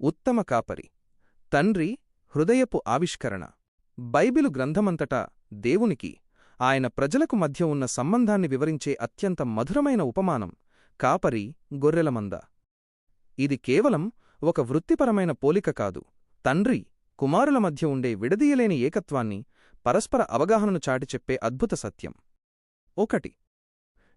ఉత్తమ కాపరి. తండ్రి హృదయపు ఆవిష్కరణ. బైబిలు గ్రంథమంతటా దేవునికి, ఆయన ప్రజలకు మధ్య ఉన్న సంబంధాన్ని వివరించే అత్యంత మధురమైన ఉపమానం కాపరి, గొర్రెలమంద. ఇది కేవలం ఒక వృత్తిపరమైన పోలిక కాదు, తండ్రి, కుమారుల మధ్య ఉండే విడదీయలేని ఏకత్వాన్ని, పరస్పర అవగాహనను చాటిచెప్పే అద్భుత సత్యం. 1.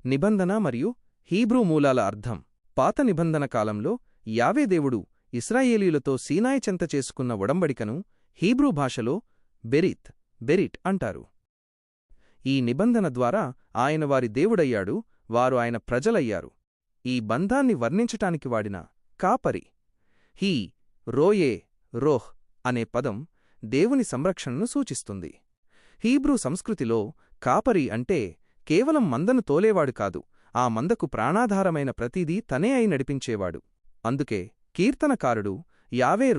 నిబంధన మరియు హీబ్రూ మూలాల అర్థం. పాత నిబంధన కాలంలో యావే దేవుడు ఇశ్రాయేలీయులతో సీనాయి చెంత చేసుకున్న ఒడంబడికను హీబ్రూ భాషలో బెరిట్ అంటారు. ఈ నిబంధన ద్వారా ఆయన వారి దేవుడయ్యాడు, వారు ఆయన ప్రజలయ్యారు. ఈ బంధాన్ని వర్ణించటానికి వాడిన కాపరి, రోహ్ అనే పదం దేవుని సంరక్షణను సూచిస్తుంది. హీబ్రూ సంస్కృతిలో కాపరి అంటే కేవలం మందను తోలేవాడు కాదు, ఆ మందకు ప్రాణాధారమైన ప్రతిదీ తనే అయి నడిపించేవాడు. అందుకే కీర్తనకారుడు యహ్వే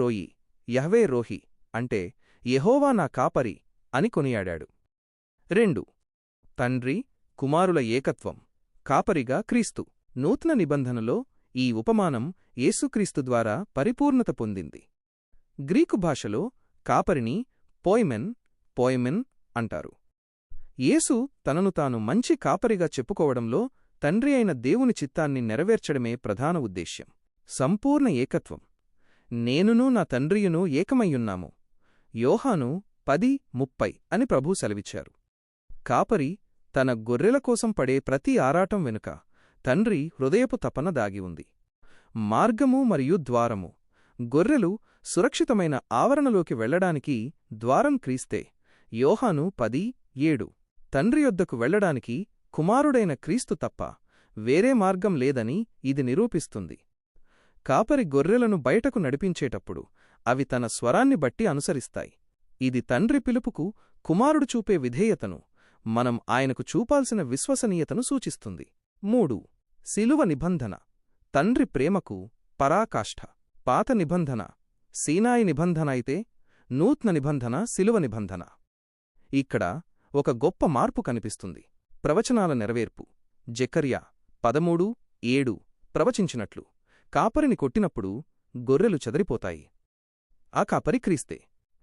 రోహి అంటే యెహోవా నా కాపరి అని కొనియాడాడు. 2. తండ్రి, కుమారుల ఏకత్వం. కాపరిగా క్రీస్తు. నూతన నిబంధనలో ఈ ఉపమానం యేసుక్రీస్తు ద్వారా పరిపూర్ణత పొందింది. గ్రీకు భాషలో కాపరిని పోయిమెన్ అంటారు. యేసు తనను తాను మంచి కాపరిగా చెప్పుకోవడంలో తండ్రి అయిన దేవుని చిత్తాన్ని నెరవేర్చడమే ప్రధాన ఉద్దేశ్యం. సంపూర్ణ ఏకత్వం. నేనునూ నా తండ్రియునూ ఏకమయ్యున్నాము. యోహాను 10:30 అని ప్రభూ సెలవిచ్చారు. కాపరి తన గొర్రెల కోసం పడే ప్రతి ఆరాటం వెనుక తండ్రి హృదయపు తపన దాగి ఉంది. మార్గము మరియు ద్వారము. గొర్రెలు సురక్షితమైన ఆవరణలోకి వెళ్లడానికి ద్వారం క్రీస్తే. యోహాను 10:7. తండ్రి యొద్దకు వెళ్లడానికి కుమారుడైన క్రీస్తు తప్ప వేరే మార్గం లేదని ఇది నిరూపిస్తుంది. కాపరి గొర్రెలను బయటకు నడిపించేటప్పుడు అవి తన స్వరాన్ని బట్టి అనుసరిస్తాయి. ఇది తండ్రి పిలుపుకు కుమారుడు చూపే విధేయతను, మనం ఆయనకు చూపాల్సిన విశ్వసనీయతను సూచిస్తుంది. 3. శిలువ నిబంధన. తండ్రి ప్రేమకు పరాకాష్ఠ. పాత నిబంధన సీనాయి నిబంధన అయితే, నూతన నిబంధన శిలువ నిబంధన. ఇక్కడ ఒక గొప్ప మార్పు కనిపిస్తుంది. ప్రవచనాల నెరవేర్పు. జెకర్యా 13:7 ప్రవచించినట్లు, కాపరిని కొట్టినప్పుడు గొర్రెలు చెదరిపోతాయి. ఆ కాపరి క్రీస్తే.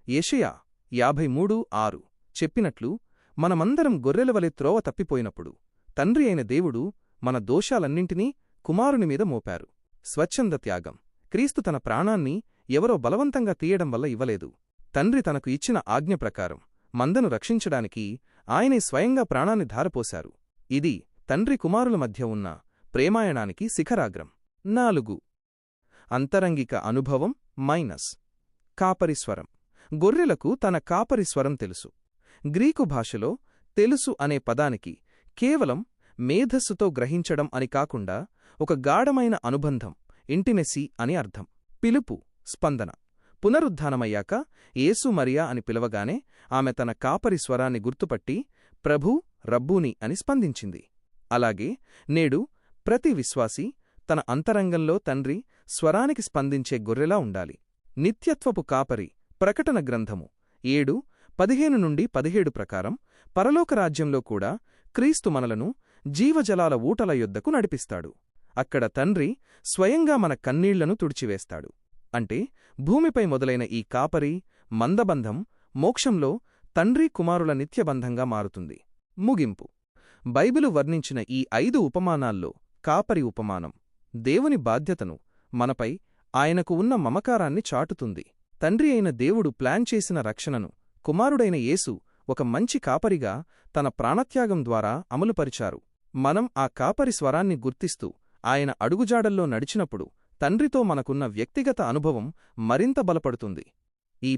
యెషయా 53:6 చెప్పినట్లు, మనమందరం గొర్రెలవలె త్రోవ తప్పిపోయినప్పుడు తండ్రి అయిన దేవుడు మన దోషాలన్నింటినీ కుమారుని మీద మోపారు. స్వచ్ఛంద త్యాగం. క్రీస్తు తన ప్రాణాన్ని ఎవరో బలవంతంగా తీయడం వల్ల ఇవ్వలేదు. తండ్రి తనకు ఇచ్చిన ఆజ్ఞ ప్రకారం మందను రక్షించడానికి ఆయనే స్వయంగా ప్రాణాన్ని ధారపోశారు. ఇది తండ్రి కుమారుల మధ్య ఉన్న ప్రేమాయణానికి శిఖరాగ్రం. 4. అంతరంగిక అనుభవం కాపరి స్వరం. గొర్రెలకు తన కాపరి స్వరం తెలుసు. గ్రీకు భాషలో తెలుసు అనే పదానికి కేవలం మేధస్సుతో గ్రహించడం అని కాకుండా ఒక గాఢమైన అనుబంధం, ఇంటిమెసీ అని అర్థం. పిలుపు, స్పందన. పునరుద్ధానమయ్యాక యేసు మరియా అని పిలవగానే ఆమె తన కాపరి స్వరాన్ని గుర్తుపట్టి ప్రభూ, రబ్బూని అని స్పందించింది. అలాగే నేడు ప్రతి విశ్వాసీ తన అంతరంగంలో తండ్రి స్వరానికి స్పందించే గొర్రెలా ఉండాలి. నిత్యత్వపు కాపరి. ప్రకటన గ్రంథము 7:15-17 ప్రకారం పరలోకరాజ్యంలో కూడా క్రీస్తు మనలను జీవజలాల ఊటల యొద్దకు నడిపిస్తాడు. అక్కడ తండ్రి స్వయంగా మన కన్నీళ్లను తుడిచివేస్తాడు. అంటే భూమిపై మొదలైన ఈ కాపరి, మందబంధం మోక్షంలో తండ్రి కుమారుల నిత్యబంధంగా మారుతుంది. ముగింపు. బైబిలు వర్ణించిన ఈ 5 ఉపమానాల్లో కాపరి ఉపమానం దేవుని బాధ్యతను, మనపై ఆయనకు ఉన్న మమకారాన్ని చాటుతుంది. తండ్రి అయిన దేవుడు ప్లాన్ చేసిన రక్షణను కుమారుడైన యేసు ఒక మంచి కాపరిగా తన ప్రాణత్యాగం ద్వారా అమలుపరిచారు. మనం ఆ కాపరి స్వరాన్ని గుర్తిస్తూ ఆయన అడుగుజాడల్లో నడిచినప్పుడు తండ్రితో మనకున్న వ్యక్తిగత అనుభవం మరింత బలపడుతుంది. ఈ